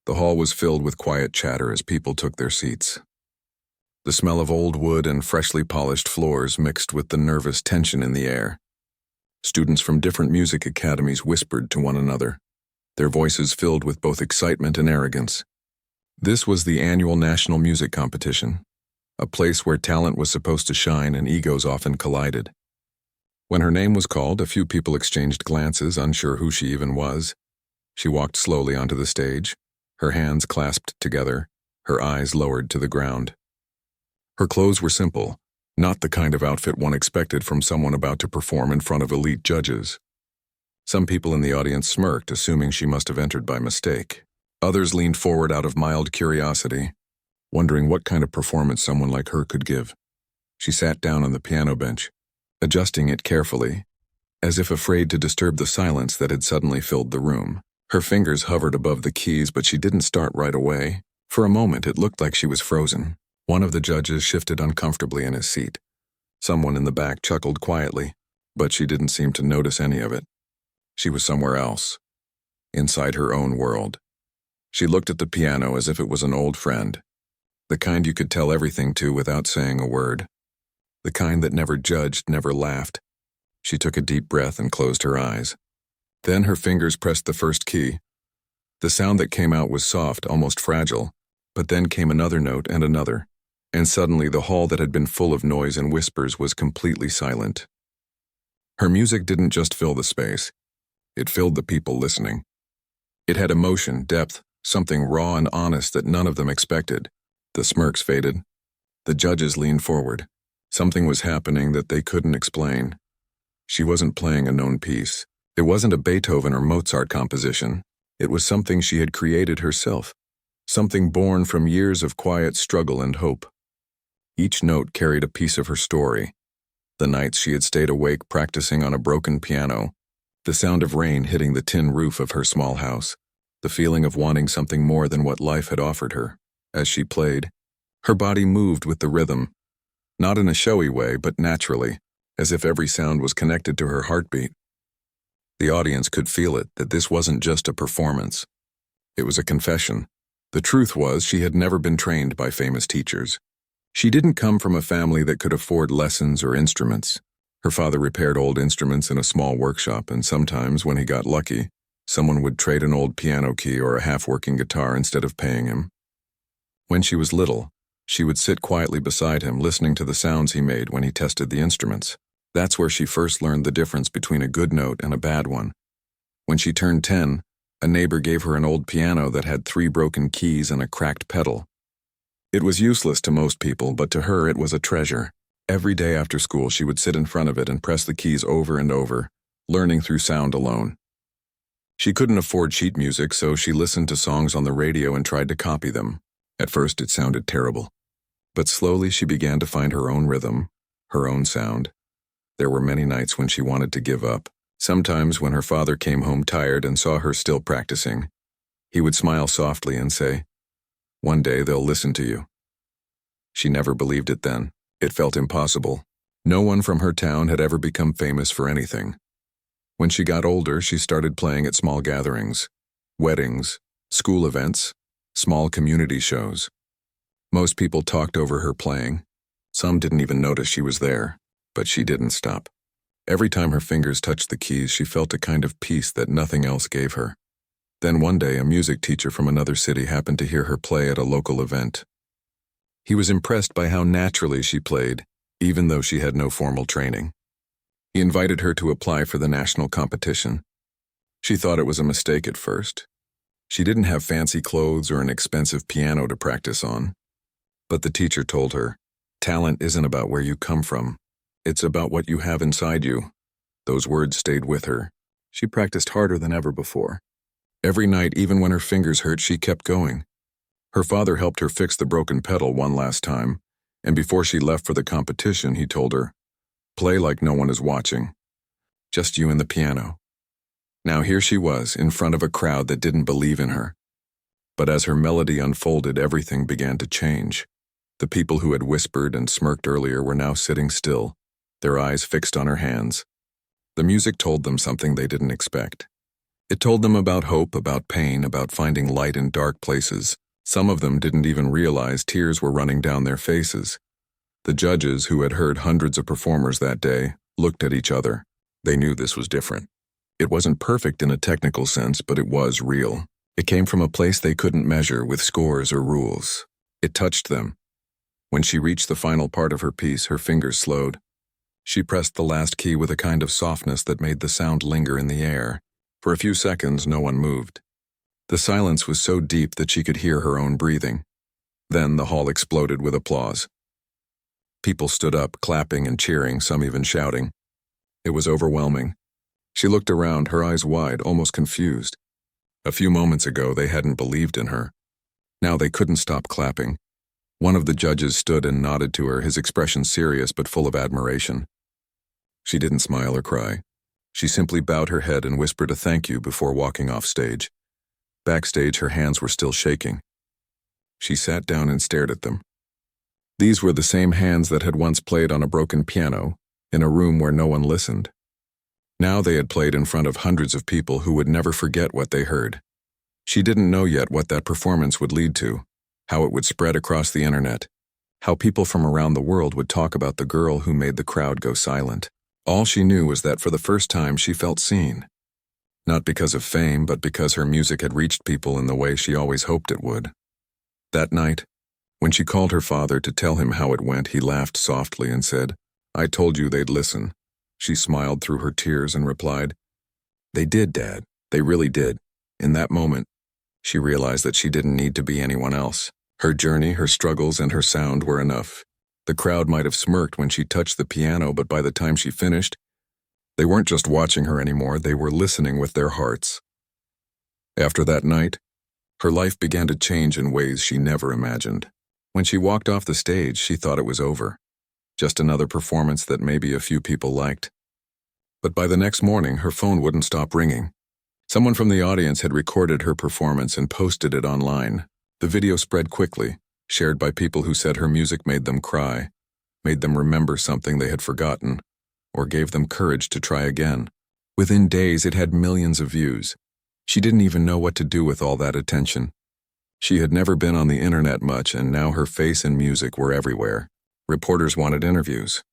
The hall was filled with quiet chatter as people took their seats. The smell of old wood and freshly polished floors mixed with the nervous tension in the air. Students from different music academies whispered to one another, their voices filled with both excitement and arrogance. This was the annual National Music Competition, a place where talent was supposed to shine and egos often collided. When her name was called, a few people exchanged glances, unsure who she even was. She walked slowly onto the stage, her hands clasped together, her eyes lowered to the ground. Her clothes were simple, not the kind of outfit one expected from someone about to perform in front of elite judges. Some people in the audience smirked, assuming she must have entered by mistake. Others leaned forward out of mild curiosity, wondering what kind of performance someone like her could give. She sat down on the piano bench, adjusting it carefully, as if afraid to disturb the silence that had suddenly filled the room. Her fingers hovered above the keys, but she didn't start right away. For a moment, it looked like she was frozen. One of the judges shifted uncomfortably in his seat. Someone in the back chuckled quietly, but she didn't seem to notice any of it. She was somewhere else, inside her own world. She looked at the piano as if it was an old friend, the kind you could tell everything to without saying a word, the kind that never judged, never laughed. She took a deep breath and closed her eyes. Then her fingers pressed the first key. The sound that came out was soft, almost fragile, but then came another note and another, and suddenly the hall that had been full of noise and whispers was completely silent. Her music didn't just fill the space, it filled the people listening. It had emotion, depth, something raw and honest that none of them expected. The smirks faded. The judges leaned forward. Something was happening that they couldn't explain. She wasn't playing a known piece. It wasn't a Beethoven or Mozart composition. It was something she had created herself, something born from years of quiet struggle and hope. Each note carried a piece of her story. The nights she had stayed awake practicing on a broken piano, the sound of rain hitting the tin roof of her small house, the feeling of wanting something more than what life had offered her. As she played, her body moved with the rhythm, not in a showy way, but naturally, as if every sound was connected to her heartbeat. The audience could feel it, that this wasn't just a performance. It was a confession. The truth was, she had never been trained by famous teachers. She didn't come from a family that could afford lessons or instruments. Her father repaired old instruments in a small workshop, and sometimes, when he got lucky, someone would trade an old piano key or a half-working guitar instead of paying him. When she was little, she would sit quietly beside him, listening to the sounds he made when he tested the instruments. That's where she first learned the difference between a good note and a bad one. When she turned 10, a neighbor gave her an old piano that had 3 broken keys and a cracked pedal. It was useless to most people, but to her it was a treasure. Every day after school, she would sit in front of it and press the keys over and over, learning through sound alone. She couldn't afford sheet music, so she listened to songs on the radio and tried to copy them. At first, it sounded terrible. But slowly she began to find her own rhythm, her own sound. There were many nights when she wanted to give up. Sometimes when her father came home tired and saw her still practicing, he would smile softly and say, "One day they'll listen to you." She never believed it then. It felt impossible. No one from her town had ever become famous for anything. When she got older, she started playing at small gatherings, weddings, school events, small community shows. Most people talked over her playing. Some didn't even notice she was there, but she didn't stop. Every time her fingers touched the keys, she felt a kind of peace that nothing else gave her. Then one day, a music teacher from another city happened to hear her play at a local event. He was impressed by how naturally she played, even though she had no formal training. He invited her to apply for the national competition. She thought it was a mistake at first. She didn't have fancy clothes or an expensive piano to practice on. But the teacher told her, "Talent isn't about where you come from. It's about what you have inside you." Those words stayed with her. She practiced harder than ever before. Every night, even when her fingers hurt, she kept going. Her father helped her fix the broken pedal one last time, and before she left for the competition, he told her, "Play like no one is watching. Just you and the piano." Now here she was, in front of a crowd that didn't believe in her. But as her melody unfolded, everything began to change. The people who had whispered and smirked earlier were now sitting still, their eyes fixed on her hands. The music told them something they didn't expect. It told them about hope, about pain, about finding light in dark places. Some of them didn't even realize tears were running down their faces. The judges, who had heard hundreds of performers that day, looked at each other. They knew this was different. It wasn't perfect in a technical sense, but it was real. It came from a place they couldn't measure with scores or rules. It touched them. When she reached the final part of her piece, her fingers slowed. She pressed the last key with a kind of softness that made the sound linger in the air. For a few seconds, no one moved. The silence was so deep that she could hear her own breathing. Then the hall exploded with applause. People stood up, clapping and cheering, some even shouting. It was overwhelming. She looked around, her eyes wide, almost confused. A few moments ago, they hadn't believed in her. Now they couldn't stop clapping. One of the judges stood and nodded to her, his expression serious but full of admiration. She didn't smile or cry. She simply bowed her head and whispered a thank you before walking off stage. Backstage, her hands were still shaking. She sat down and stared at them. These were the same hands that had once played on a broken piano, in a room where no one listened. Now they had played in front of hundreds of people who would never forget what they heard. She didn't know yet what that performance would lead to, how it would spread across the internet, how people from around the world would talk about the girl who made the crowd go silent. All she knew was that for the first time she felt seen. Not because of fame, but because her music had reached people in the way she always hoped it would. That night, when she called her father to tell him how it went, he laughed softly and said, "I told you they'd listen." She smiled through her tears and replied, "They did, Dad. They really did." In that moment, she realized that she didn't need to be anyone else. Her journey, her struggles, and her sound were enough. The crowd might have smirked when she touched the piano, but by the time she finished, they weren't just watching her anymore, they were listening with their hearts. After that night, her life began to change in ways she never imagined. When she walked off the stage, she thought it was over. Just another performance that maybe a few people liked. But by the next morning, her phone wouldn't stop ringing. Someone from the audience had recorded her performance and posted it online. The video spread quickly, shared by people who said her music made them cry, made them remember something they had forgotten, or gave them courage to try again. Within days, it had millions of views. She didn't even know what to do with all that attention. She had never been on the internet much, and now her face and music were everywhere. Reporters wanted interviews.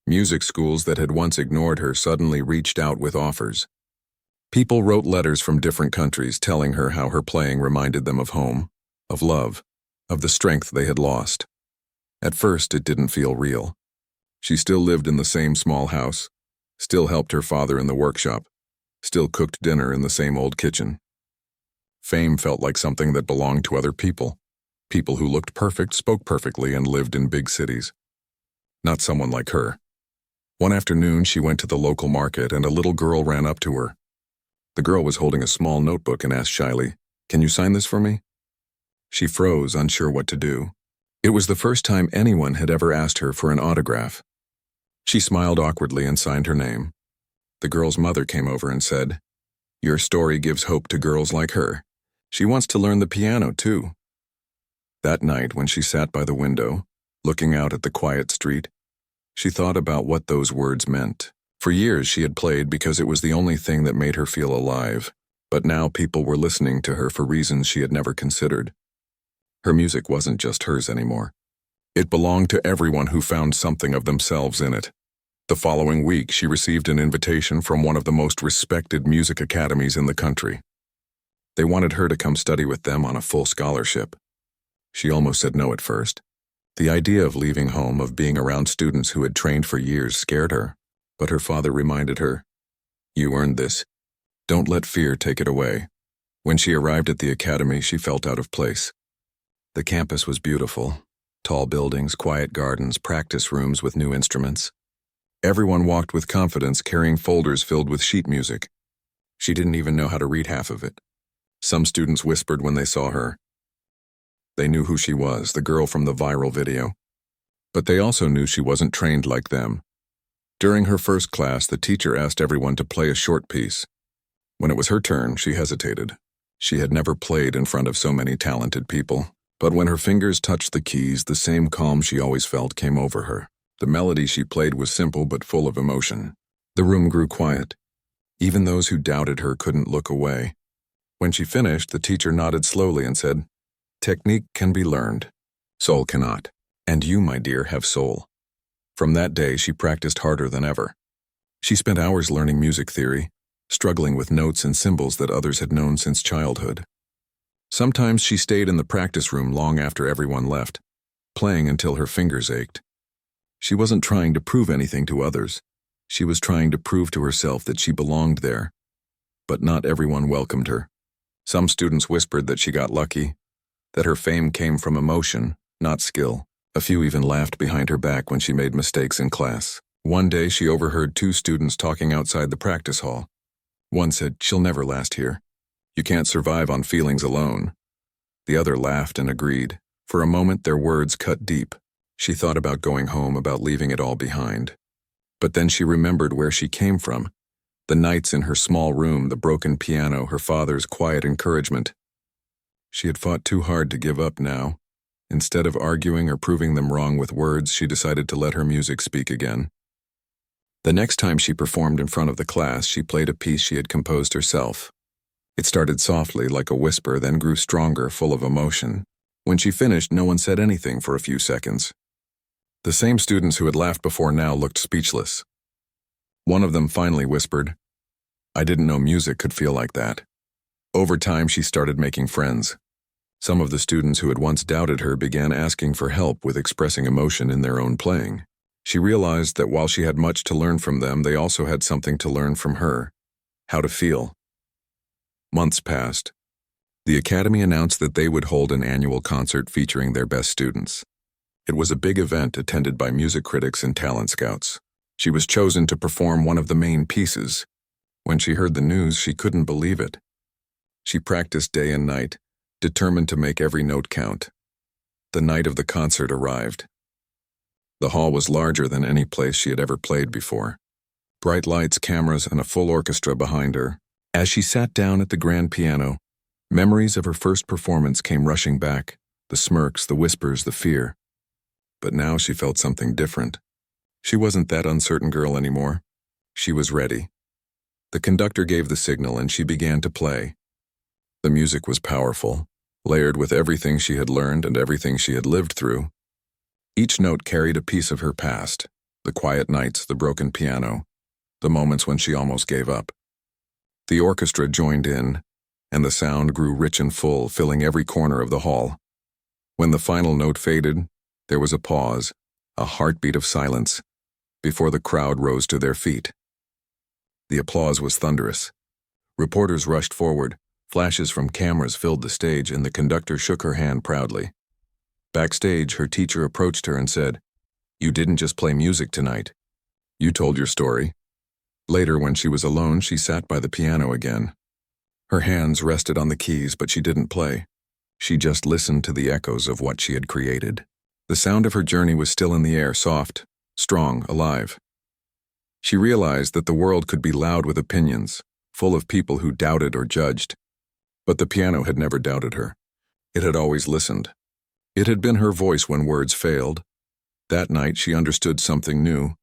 Music schools that had once ignored her suddenly reached out with offers. People wrote letters from different countries telling her how her playing reminded them of home, of love, of the strength they had lost. At first, it didn't feel real. She still lived in the same small house, still helped her father in the workshop, still cooked dinner in the same old kitchen. Fame felt like something that belonged to other people. People who looked perfect, spoke perfectly, and lived in big cities. Not someone like her. One afternoon, she went to the local market and a little girl ran up to her. The girl was holding a small notebook and asked shyly, "Can you sign this for me?" She froze, unsure what to do. It was the first time anyone had ever asked her for an autograph. She smiled awkwardly and signed her name. The girl's mother came over and said, "Your story gives hope to girls like her. She wants to learn the piano, too." That night, when she sat by the window, looking out at the quiet street, she thought about what those words meant. For years, she had played because it was the only thing that made her feel alive, but now people were listening to her for reasons she had never considered. Her music wasn't just hers anymore. It belonged to everyone who found something of themselves in it. The following week, she received an invitation from one of the most respected music academies in the country. They wanted her to come study with them on a full scholarship. She almost said no at first. The idea of leaving home, of being around students who had trained for years, scared her. But her father reminded her, "You earned this. Don't let fear take it away." When she arrived at the academy, she felt out of place. The campus was beautiful. Tall buildings, quiet gardens, practice rooms with new instruments. Everyone walked with confidence, carrying folders filled with sheet music. She didn't even know how to read half of it. Some students whispered when they saw her. They knew who she was, the girl from the viral video. But they also knew she wasn't trained like them. During her first class, the teacher asked everyone to play a short piece. When it was her turn, she hesitated. She had never played in front of so many talented people. But when her fingers touched the keys, the same calm she always felt came over her. The melody she played was simple but full of emotion. The room grew quiet. Even those who doubted her couldn't look away. When she finished, the teacher nodded slowly and said, "Technique can be learned. Soul cannot. And you, my dear, have soul." From that day, she practiced harder than ever. She spent hours learning music theory, struggling with notes and symbols that others had known since childhood. Sometimes she stayed in the practice room long after everyone left, playing until her fingers ached. She wasn't trying to prove anything to others. She was trying to prove to herself that she belonged there. But not everyone welcomed her. Some students whispered that she got lucky, that her fame came from emotion, not skill. A few even laughed behind her back when she made mistakes in class. One day she overheard two students talking outside the practice hall. One said, "She'll never last here. You can't survive on feelings alone." The other laughed and agreed. For a moment their words cut deep. She thought about going home, about leaving it all behind. But then she remembered where she came from. The nights in her small room, the broken piano, her father's quiet encouragement. She had fought too hard to give up now. Instead of arguing or proving them wrong with words, she decided to let her music speak again. The next time she performed in front of the class, she played a piece she had composed herself. It started softly, like a whisper, then grew stronger, full of emotion. When she finished, no one said anything for a few seconds. The same students who had laughed before now looked speechless. One of them finally whispered, "I didn't know music could feel like that." Over time, she started making friends. Some of the students who had once doubted her began asking for help with expressing emotion in their own playing. She realized that while she had much to learn from them, they also had something to learn from her: how to feel. Months passed. The Academy announced that they would hold an annual concert featuring their best students. It was a big event attended by music critics and talent scouts. She was chosen to perform one of the main pieces. When she heard the news, she couldn't believe it. She practiced day and night, determined to make every note count. The night of the concert arrived. The hall was larger than any place she had ever played before. Bright lights, cameras, and a full orchestra behind her. As she sat down at the grand piano, memories of her first performance came rushing back, the smirks, the whispers, the fear. But now she felt something different. She wasn't that uncertain girl anymore. She was ready. The conductor gave the signal and she began to play. The music was powerful, layered with everything she had learned and everything she had lived through. Each note carried a piece of her past, the quiet nights, the broken piano, the moments when she almost gave up. The orchestra joined in, and the sound grew rich and full, filling every corner of the hall. When the final note faded, there was a pause, a heartbeat of silence, before the crowd rose to their feet. The applause was thunderous. Reporters rushed forward, flashes from cameras filled the stage, and the conductor shook her hand proudly. Backstage, her teacher approached her and said, "You didn't just play music tonight. You told your story." Later, when she was alone, she sat by the piano again. Her hands rested on the keys, but she didn't play. She just listened to the echoes of what she had created. The sound of her journey was still in the air, soft, strong, alive. She realized that the world could be loud with opinions, full of people who doubted or judged. But the piano had never doubted her. It had always listened. It had been her voice when words failed. That night, she understood something new.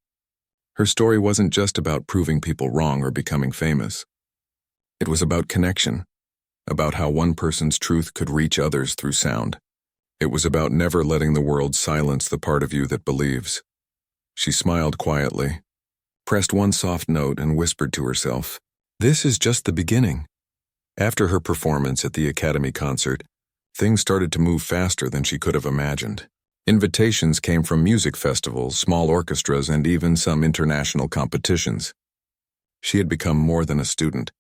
Her story wasn't just about proving people wrong or becoming famous. It was about connection, about how one person's truth could reach others through sound. It was about never letting the world silence the part of you that believes. She smiled quietly, pressed one soft note, and whispered to herself, "This is just the beginning." After her performance at the Academy concert, things started to move faster than she could have imagined. Invitations came from music festivals, small orchestras, and even some international competitions. She had become more than a student.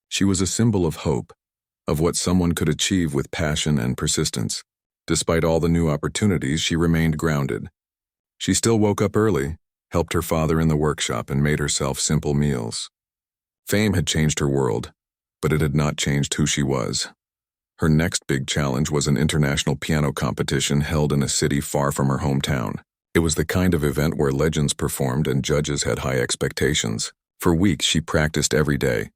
She was a symbol of hope, of what someone could achieve with passion and persistence. Despite all the new opportunities, she remained grounded. She still woke up early, helped her father in the workshop, and made herself simple meals. Fame had changed her world, but it had not changed who she was. Her next big challenge was an international piano competition held in a city far from her hometown. It was the kind of event where legends performed and judges had high expectations. For weeks, she practiced every day,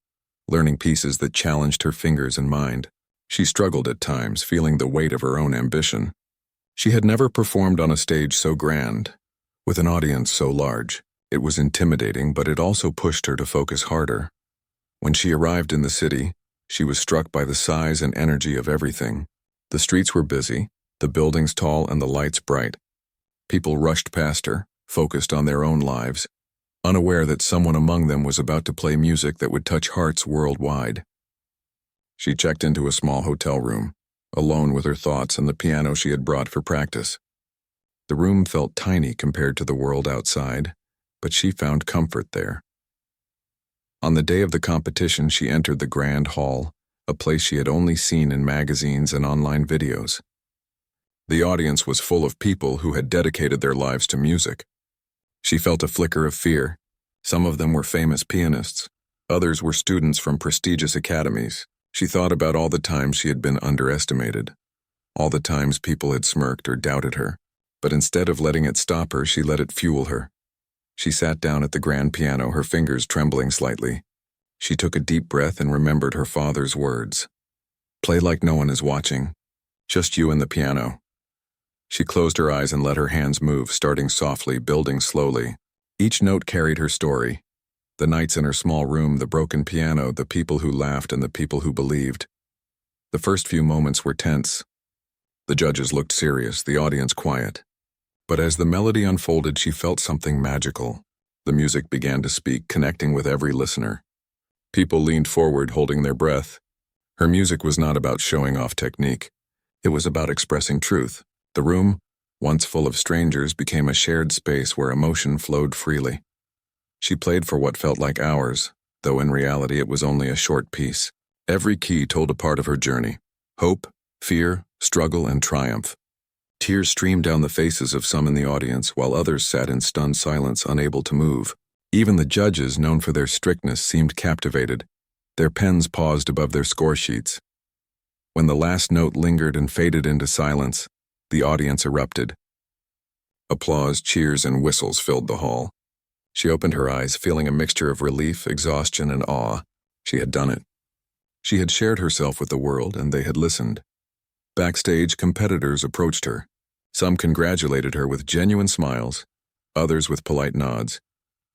learning pieces that challenged her fingers and mind. She struggled at times, feeling the weight of her own ambition. She had never performed on a stage so grand, with an audience so large. It was intimidating, but it also pushed her to focus harder. When she arrived in the city, she was struck by the size and energy of everything. The streets were busy, the buildings tall and the lights bright. People rushed past her, focused on their own lives, unaware that someone among them was about to play music that would touch hearts worldwide. She checked into a small hotel room, alone with her thoughts and the piano she had brought for practice. The room felt tiny compared to the world outside, but she found comfort there. On the day of the competition, she entered the grand hall, a place she had only seen in magazines and online videos. The audience was full of people who had dedicated their lives to music. She felt a flicker of fear. Some of them were famous pianists. Others were students from prestigious academies. She thought about all the times she had been underestimated, all the times people had smirked or doubted her. But instead of letting it stop her, she let it fuel her. She sat down at the grand piano, her fingers trembling slightly. She took a deep breath and remembered her father's words. "Play like no one is watching. Just you and the piano." She closed her eyes and let her hands move, starting softly, building slowly. Each note carried her story. The nights in her small room, the broken piano, the people who laughed and the people who believed. The first few moments were tense. The judges looked serious, the audience quiet. But as the melody unfolded, she felt something magical. The music began to speak, connecting with every listener. People leaned forward, holding their breath. Her music was not about showing off technique. It was about expressing truth. The room, once full of strangers, became a shared space where emotion flowed freely. She played for what felt like hours, though in reality it was only a short piece. Every key told a part of her journey: hope, fear, struggle, and triumph. Tears streamed down the faces of some in the audience, while others sat in stunned silence, unable to move. Even the judges, known for their strictness, seemed captivated. Their pens paused above their score sheets. When the last note lingered and faded into silence, the audience erupted. Applause, cheers, and whistles filled the hall. She opened her eyes, feeling a mixture of relief, exhaustion, and awe. She had done it. She had shared herself with the world, and they had listened. Backstage, competitors approached her. Some congratulated her with genuine smiles, others with polite nods,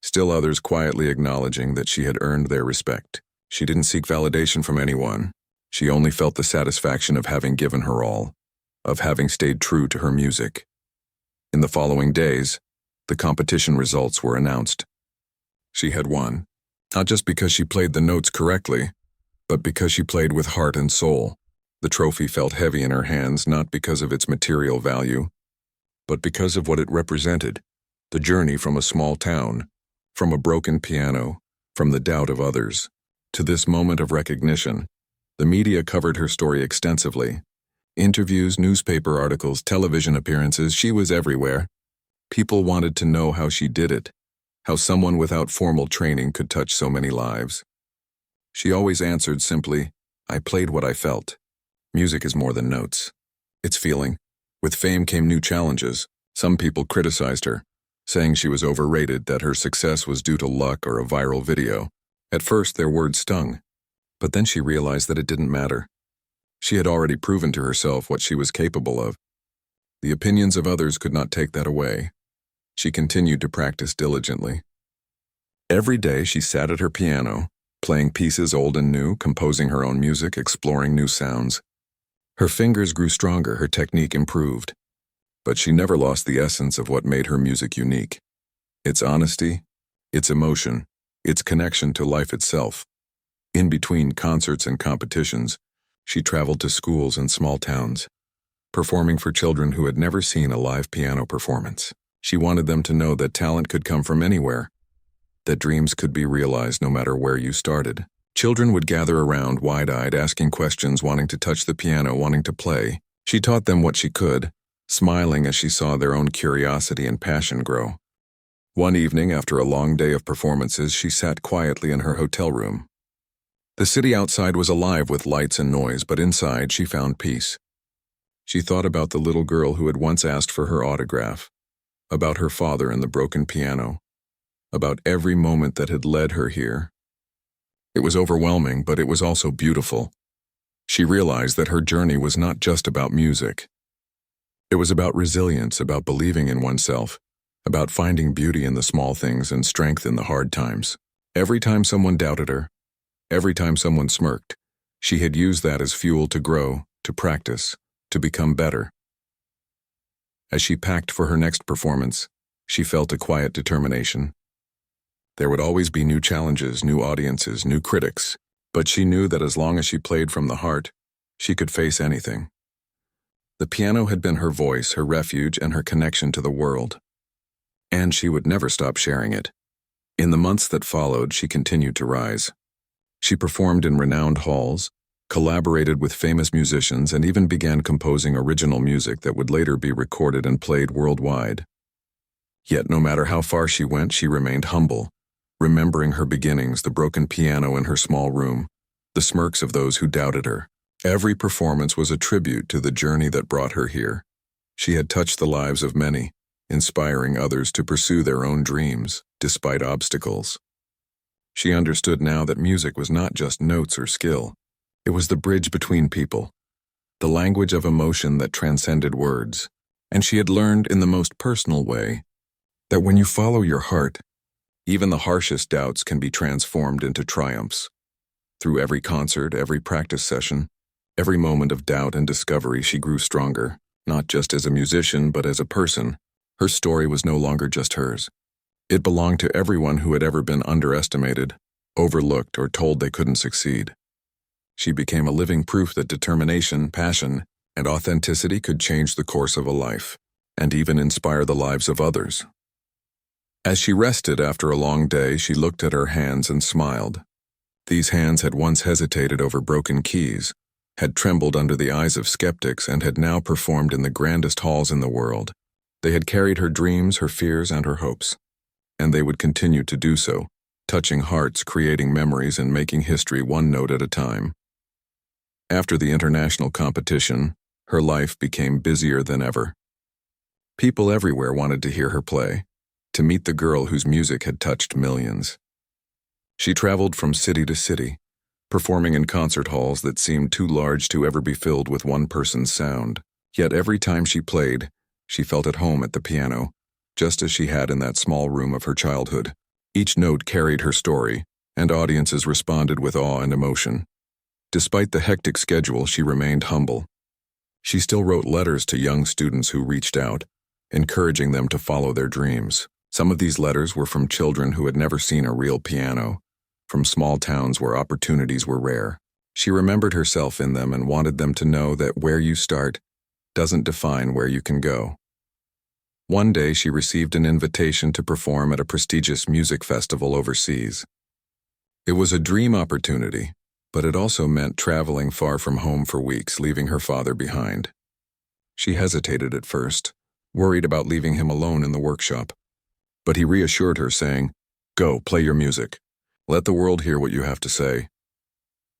still others quietly acknowledging that she had earned their respect. She didn't seek validation from anyone. She only felt the satisfaction of having given her all, of having stayed true to her music. In the following days, the competition results were announced. She had won, not just because she played the notes correctly, but because she played with heart and soul. The trophy felt heavy in her hands, not because of its material value, but because of what it represented: the journey from a small town, from a broken piano, from the doubt of others, to this moment of recognition. The media covered her story extensively. Interviews, newspaper articles, television appearances, she was everywhere. People wanted to know how she did it, how someone without formal training could touch so many lives. She always answered simply, "I played what I felt." Music is more than notes. It's feeling. With fame came new challenges. Some people criticized her, saying she was overrated, that her success was due to luck or a viral video. At first, their words stung, but then she realized that it didn't matter. She had already proven to herself what she was capable of. The opinions of others could not take that away. She continued to practice diligently. Every day she sat at her piano, playing pieces old and new, composing her own music, exploring new sounds. Her fingers grew stronger, her technique improved. But she never lost the essence of what made her music unique: its honesty, its emotion, its connection to life itself. In between concerts and competitions, she traveled to schools and small towns, performing for children who had never seen a live piano performance. She wanted them to know that talent could come from anywhere, that dreams could be realized no matter where you started. Children would gather around, wide-eyed, asking questions, wanting to touch the piano, wanting to play. She taught them what she could, smiling as she saw their own curiosity and passion grow. One evening, after a long day of performances, she sat quietly in her hotel room. The city outside was alive with lights and noise, but inside she found peace. She thought about the little girl who had once asked for her autograph, about her father and the broken piano, about every moment that had led her here. It was overwhelming, but it was also beautiful. She realized that her journey was not just about music. It was about resilience, about believing in oneself, about finding beauty in the small things and strength in the hard times. Every time someone doubted her, Every time someone smirked, she had used that as fuel to grow, to practice, to become better. As she packed for her next performance, she felt a quiet determination. There would always be new challenges, new audiences, new critics, but she knew that as long as she played from the heart, she could face anything. The piano had been her voice, her refuge, and her connection to the world. And she would never stop sharing it. In the months that followed, she continued to rise. She performed in renowned halls, collaborated with famous musicians, and even began composing original music that would later be recorded and played worldwide. Yet no matter how far she went, she remained humble, remembering her beginnings, the broken piano in her small room, the smirks of those who doubted her. Every performance was a tribute to the journey that brought her here. She had touched the lives of many, inspiring others to pursue their own dreams, despite obstacles. She understood now that music was not just notes or skill. It was the bridge between people, the language of emotion that transcended words. And she had learned in the most personal way that when you follow your heart, even the harshest doubts can be transformed into triumphs. Through every concert, every practice session, every moment of doubt and discovery, she grew stronger, not just as a musician, but as a person. Her story was no longer just hers. It belonged to everyone who had ever been underestimated, overlooked, or told they couldn't succeed. She became a living proof that determination, passion, and authenticity could change the course of a life, and even inspire the lives of others. As she rested after a long day, she looked at her hands and smiled. These hands had once hesitated over broken keys, had trembled under the eyes of skeptics, and had now performed in the grandest halls in the world. They had carried her dreams, her fears, and her hopes. And they would continue to do so, touching hearts, creating memories, and making history one note at a time. After the international competition, her life became busier than ever. People everywhere wanted to hear her play, to meet the girl whose music had touched millions. She traveled from city to city, performing in concert halls that seemed too large to ever be filled with one person's sound. Yet every time she played, she felt at home at the piano, just as she had in that small room of her childhood. Each note carried her story, and audiences responded with awe and emotion. Despite the hectic schedule, she remained humble. She still wrote letters to young students who reached out, encouraging them to follow their dreams. Some of these letters were from children who had never seen a real piano, from small towns where opportunities were rare. She remembered herself in them and wanted them to know that where you start doesn't define where you can go. One day, she received an invitation to perform at a prestigious music festival overseas. It was a dream opportunity, but it also meant traveling far from home for weeks, leaving her father behind. She hesitated at first, worried about leaving him alone in the workshop. But he reassured her, saying, "Go, play your music. Let the world hear what you have to say."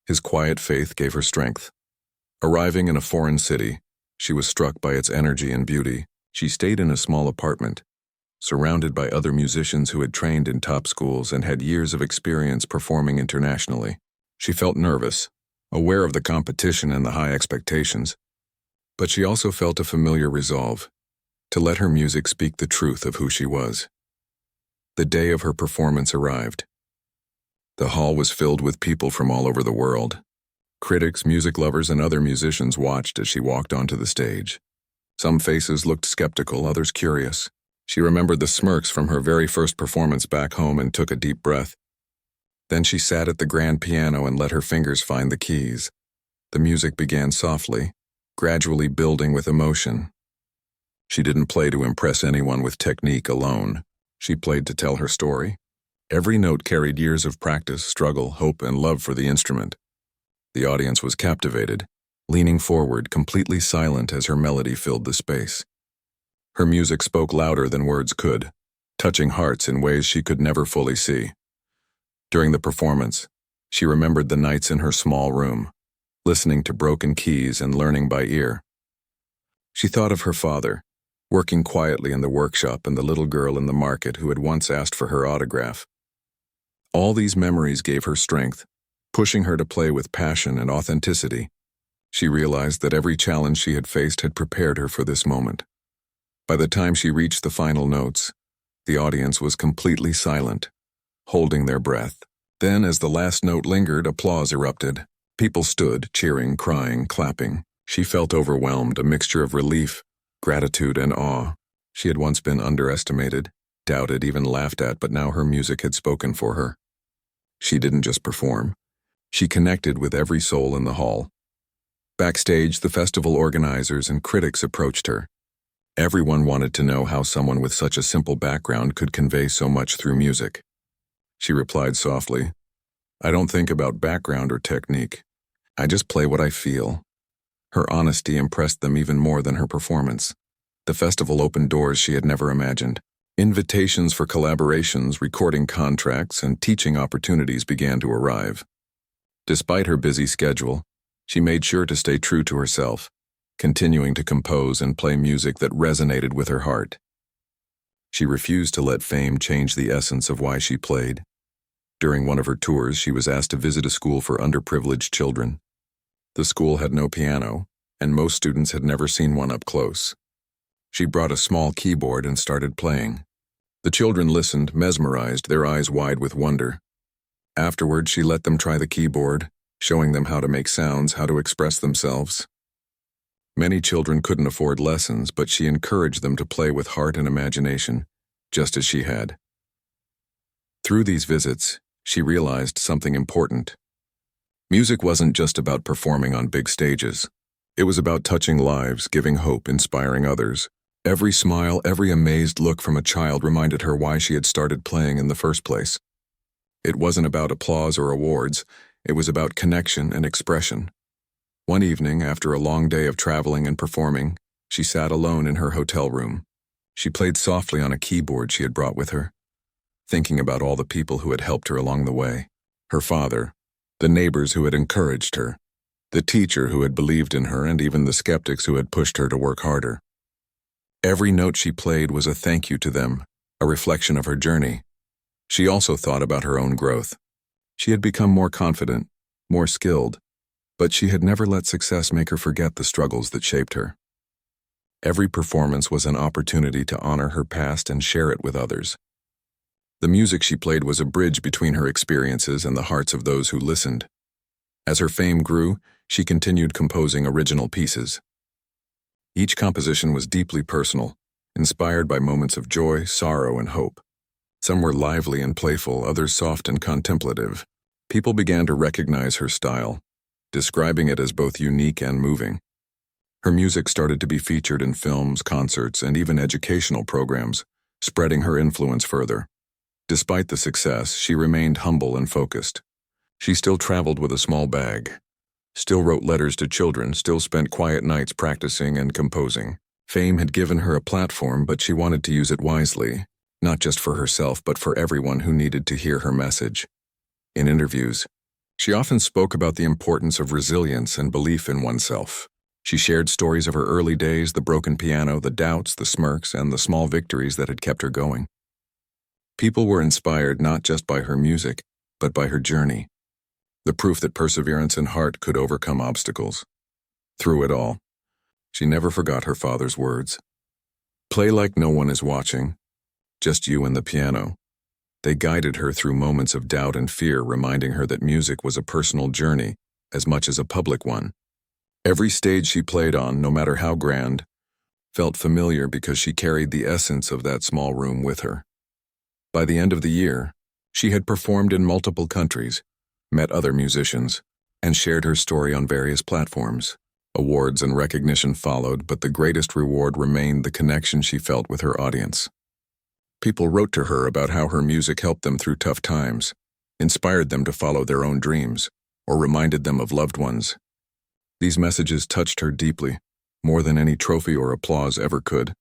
His quiet faith gave her strength. Arriving in a foreign city, she was struck by its energy and beauty. She stayed in a small apartment, surrounded by other musicians who had trained in top schools and had years of experience performing internationally. She felt nervous, aware of the competition and the high expectations, but she also felt a familiar resolve to let her music speak the truth of who she was. The day of her performance arrived. The hall was filled with people from all over the world. Critics, music lovers, and other musicians watched as she walked onto the stage. Some faces looked skeptical, others curious. She remembered the smirks from her very first performance back home and took a deep breath. Then she sat at the grand piano and let her fingers find the keys. The music began softly, gradually building with emotion. She didn't play to impress anyone with technique alone. She played to tell her story. Every note carried years of practice, struggle, hope, and love for the instrument. The audience was captivated, leaning forward, completely silent as her melody filled the space. Her music spoke louder than words could, touching hearts in ways she could never fully see. During the performance, she remembered the nights in her small room, listening to broken keys and learning by ear. She thought of her father, working quietly in the workshop, and the little girl in the market who had once asked for her autograph. All these memories gave her strength, pushing her to play with passion and authenticity. She realized that every challenge she had faced had prepared her for this moment. By the time she reached the final notes, the audience was completely silent, holding their breath. Then, as the last note lingered, applause erupted. People stood, cheering, crying, clapping. She felt overwhelmed, a mixture of relief, gratitude, and awe. She had once been underestimated, doubted, even laughed at, but now her music had spoken for her. She didn't just perform. She connected with every soul in the hall. Backstage, the festival organizers and critics approached her. Everyone wanted to know how someone with such a simple background could convey so much through music. She replied softly, "I don't think about background or technique. I just play what I feel." Her honesty impressed them even more than her performance. The festival opened doors she had never imagined. Invitations for collaborations, recording contracts, and teaching opportunities began to arrive. Despite her busy schedule, she made sure to stay true to herself, continuing to compose and play music that resonated with her heart. She refused to let fame change the essence of why she played. During one of her tours, she was asked to visit a school for underprivileged children. The school had no piano, and most students had never seen one up close. She brought a small keyboard and started playing. The children listened, mesmerized, their eyes wide with wonder. Afterward, she let them try the keyboard, showing them how to make sounds, how to express themselves. Many children couldn't afford lessons, but she encouraged them to play with heart and imagination, just as she had. Through these visits, she realized something important. Music wasn't just about performing on big stages. It was about touching lives, giving hope, inspiring others. Every smile, every amazed look from a child reminded her why she had started playing in the first place. It wasn't about applause or awards, it was about connection and expression. One evening, after a long day of traveling and performing, she sat alone in her hotel room. She played softly on a keyboard she had brought with her, thinking about all the people who had helped her along the way. Her father, the neighbors who had encouraged her, the teacher who had believed in her, and even the skeptics who had pushed her to work harder. Every note she played was a thank you to them, a reflection of her journey. She also thought about her own growth. She had become more confident, more skilled, but she had never let success make her forget the struggles that shaped her. Every performance was an opportunity to honor her past and share it with others. The music she played was a bridge between her experiences and the hearts of those who listened. As her fame grew, she continued composing original pieces. Each composition was deeply personal, inspired by moments of joy, sorrow, and hope. Some were lively and playful, others soft and contemplative. People began to recognize her style, describing it as both unique and moving. Her music started to be featured in films, concerts, and even educational programs, spreading her influence further. Despite the success, she remained humble and focused. She still traveled with a small bag, still wrote letters to children, still spent quiet nights practicing and composing. Fame had given her a platform, but she wanted to use it wisely, not just for herself, but for everyone who needed to hear her message. In interviews, she often spoke about the importance of resilience and belief in oneself. She shared stories of her early days, the broken piano, the doubts, the smirks, and the small victories that had kept her going. People were inspired not just by her music, but by her journey, the proof that perseverance and heart could overcome obstacles. Through it all, she never forgot her father's words. Play like no one is watching, just you and the piano. They guided her through moments of doubt and fear, reminding her that music was a personal journey as much as a public one. Every stage she played on, no matter how grand, felt familiar because she carried the essence of that small room with her. By the end of the year, she had performed in multiple countries, met other musicians, and shared her story on various platforms. Awards and recognition followed, but the greatest reward remained the connection she felt with her audience. People wrote to her about how her music helped them through tough times, inspired them to follow their own dreams, or reminded them of loved ones. These messages touched her deeply, more than any trophy or applause ever could.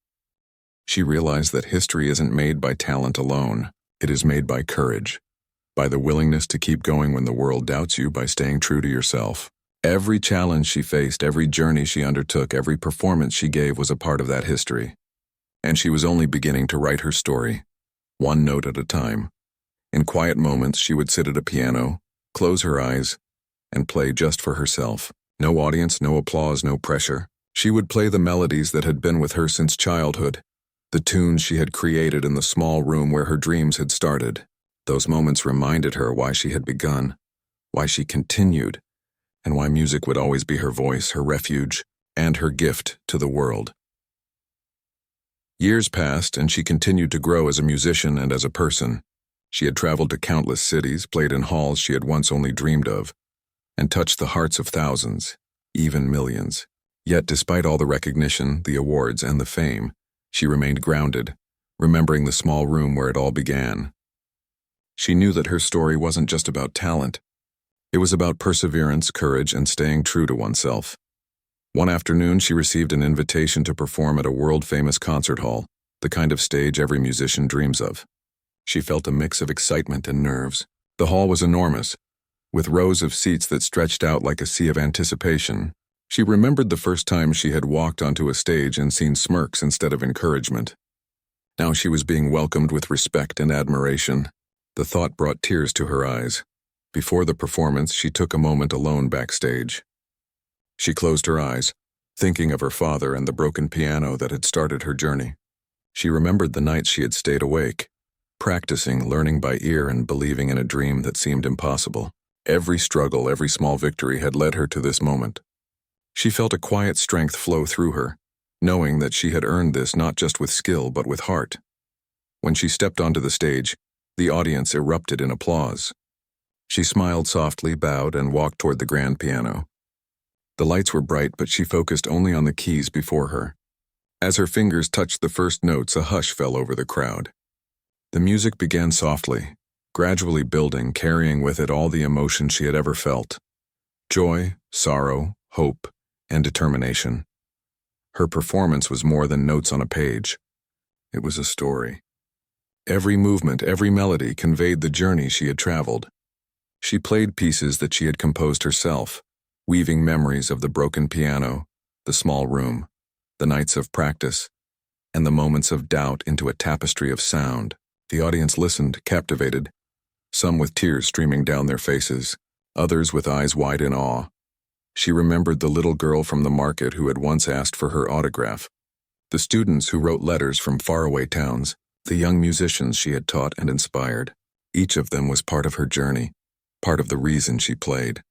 She realized that history isn't made by talent alone, it is made by courage, by the willingness to keep going when the world doubts you, by staying true to yourself. Every challenge she faced, every journey she undertook, every performance she gave was a part of that history. And she was only beginning to write her story, one note at a time. In quiet moments, she would sit at a piano, close her eyes, and play just for herself. No audience, no applause, no pressure. She would play the melodies that had been with her since childhood, the tunes she had created in the small room where her dreams had started. Those moments reminded her why she had begun, why she continued, and why music would always be her voice, her refuge, and her gift to the world. Years passed, and she continued to grow as a musician and as a person. She had traveled to countless cities, played in halls she had once only dreamed of, and touched the hearts of thousands, even millions. Yet, despite all the recognition, the awards, and the fame, she remained grounded, remembering the small room where it all began. She knew that her story wasn't just about talent. It was about perseverance, courage, and staying true to oneself. One afternoon, she received an invitation to perform at a world-famous concert hall, the kind of stage every musician dreams of. She felt a mix of excitement and nerves. The hall was enormous, with rows of seats that stretched out like a sea of anticipation. She remembered the first time she had walked onto a stage and seen smirks instead of encouragement. Now she was being welcomed with respect and admiration. The thought brought tears to her eyes. Before the performance, she took a moment alone backstage. She closed her eyes, thinking of her father and the broken piano that had started her journey. She remembered the nights she had stayed awake, practicing, learning by ear, and believing in a dream that seemed impossible. Every struggle, every small victory had led her to this moment. She felt a quiet strength flow through her, knowing that she had earned this not just with skill but with heart. When she stepped onto the stage, the audience erupted in applause. She smiled softly, bowed, and walked toward the grand piano. The lights were bright, but she focused only on the keys before her. As her fingers touched the first notes, a hush fell over the crowd. The music began softly, gradually building, carrying with it all the emotion she had ever felt: joy, sorrow, hope, and determination. Her performance was more than notes on a page. It was a story. Every movement, every melody conveyed the journey she had traveled. She played pieces that she had composed herself, weaving memories of the broken piano, the small room, the nights of practice, and the moments of doubt into a tapestry of sound. The audience listened, captivated, some with tears streaming down their faces, others with eyes wide in awe. She remembered the little girl from the market who had once asked for her autograph, the students who wrote letters from faraway towns, the young musicians she had taught and inspired. Each of them was part of her journey, part of the reason she played.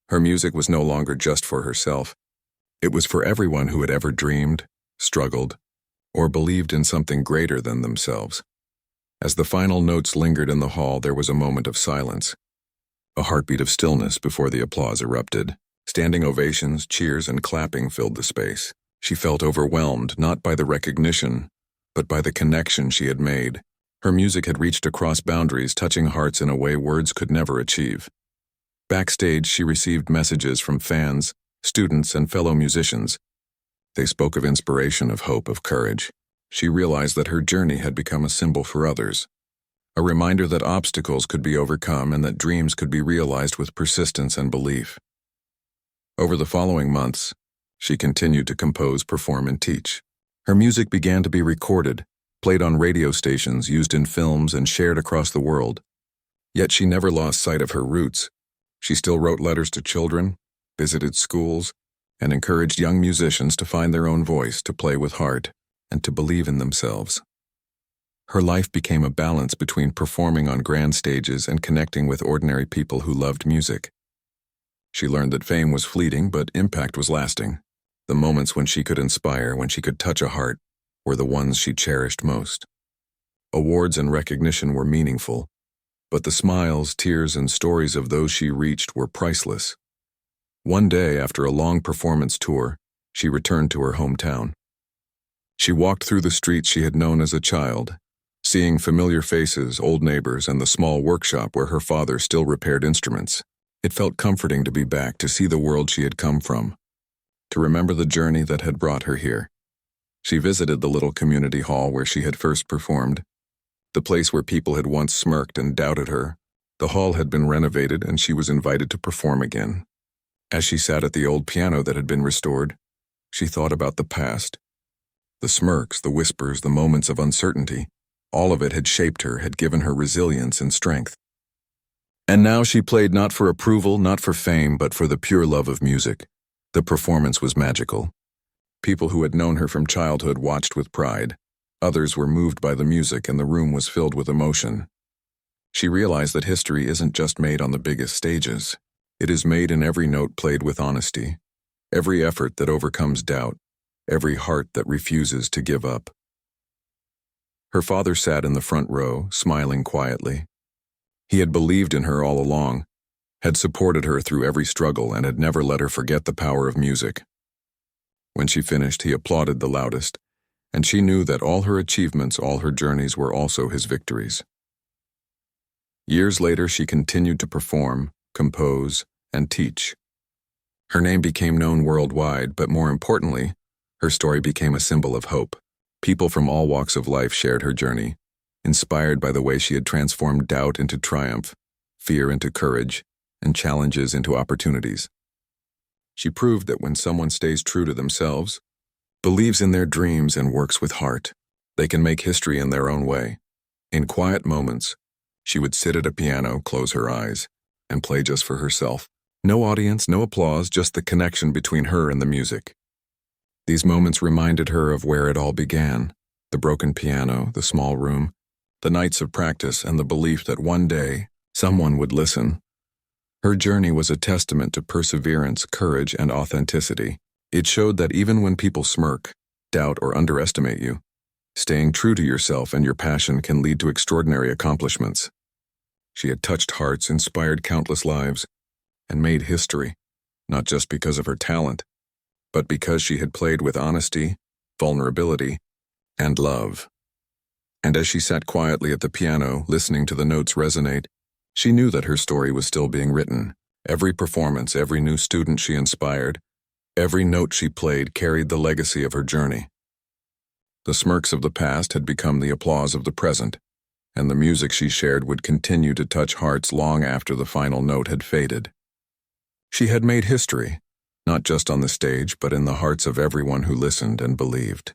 Her music was no longer just for herself. It was for everyone who had ever dreamed, struggled, or believed in something greater than themselves. As the final notes lingered in the hall, there was a moment of silence, a heartbeat of stillness before the applause erupted. Standing ovations, cheers, and clapping filled the space. She felt overwhelmed, not by the recognition, but by the connection she had made. Her music had reached across boundaries, touching hearts in a way words could never achieve. Backstage, she received messages from fans, students, and fellow musicians. They spoke of inspiration, of hope, of courage. She realized that her journey had become a symbol for others, a reminder that obstacles could be overcome and that dreams could be realized with persistence and belief. Over the following months, she continued to compose, perform, and teach. Her music began to be recorded, played on radio stations, used in films, and shared across the world. Yet she never lost sight of her roots. She still wrote letters to children, visited schools, and encouraged young musicians to find their own voice, to play with heart, and to believe in themselves. Her life became a balance between performing on grand stages and connecting with ordinary people who loved music. She learned that fame was fleeting, but impact was lasting. The moments when she could inspire, when she could touch a heart, were the ones she cherished most. Awards and recognition were meaningful, but the smiles, tears, and stories of those she reached were priceless. One day, after a long performance tour, she returned to her hometown. She walked through the streets she had known as a child, seeing familiar faces, old neighbors, and the small workshop where her father still repaired instruments. It felt comforting to be back, to see the world she had come from, to remember the journey that had brought her here. She visited the little community hall where she had first performed, the place where people had once smirked and doubted her. The hall had been renovated, and she was invited to perform again. As she sat at the old piano that had been restored, she thought about the past. The smirks, the whispers, the moments of uncertainty, all of it had shaped her, had given her resilience and strength. And now she played not for approval, not for fame, but for the pure love of music. The performance was magical. People who had known her from childhood watched with pride. Others were moved by the music, and the room was filled with emotion. She realized that history isn't just made on the biggest stages. It is made in every note played with honesty, every effort that overcomes doubt, every heart that refuses to give up. Her father sat in the front row, smiling quietly. He had believed in her all along, had supported her through every struggle, and had never let her forget the power of music. When she finished, he applauded the loudest, and she knew that all her achievements, all her journeys were also his victories. Years later, she continued to perform, compose, and teach. Her name became known worldwide, but more importantly, her story became a symbol of hope. People from all walks of life shared her journey, inspired by the way she had transformed doubt into triumph, fear into courage, and challenges into opportunities. She proved that when someone stays true to themselves, believes in their dreams, and works with heart, they can make history in their own way. In quiet moments, she would sit at a piano, close her eyes, and play just for herself. No audience, no applause, just the connection between her and the music. These moments reminded her of where it all began: the broken piano, the small room, the nights of practice, and the belief that one day someone would listen. Her journey was a testament to perseverance, courage, and authenticity. It showed that even when people smirk, doubt, or underestimate you, staying true to yourself and your passion can lead to extraordinary accomplishments. She had touched hearts, inspired countless lives, and made history, not just because of her talent, but because she had played with honesty, vulnerability, and love. And as she sat quietly at the piano, listening to the notes resonate, she knew that her story was still being written. Every performance, every new student she inspired, every note she played carried the legacy of her journey. The smirks of the past had become the applause of the present, and the music she shared would continue to touch hearts long after the final note had faded. She had made history, not just on the stage, but in the hearts of everyone who listened and believed.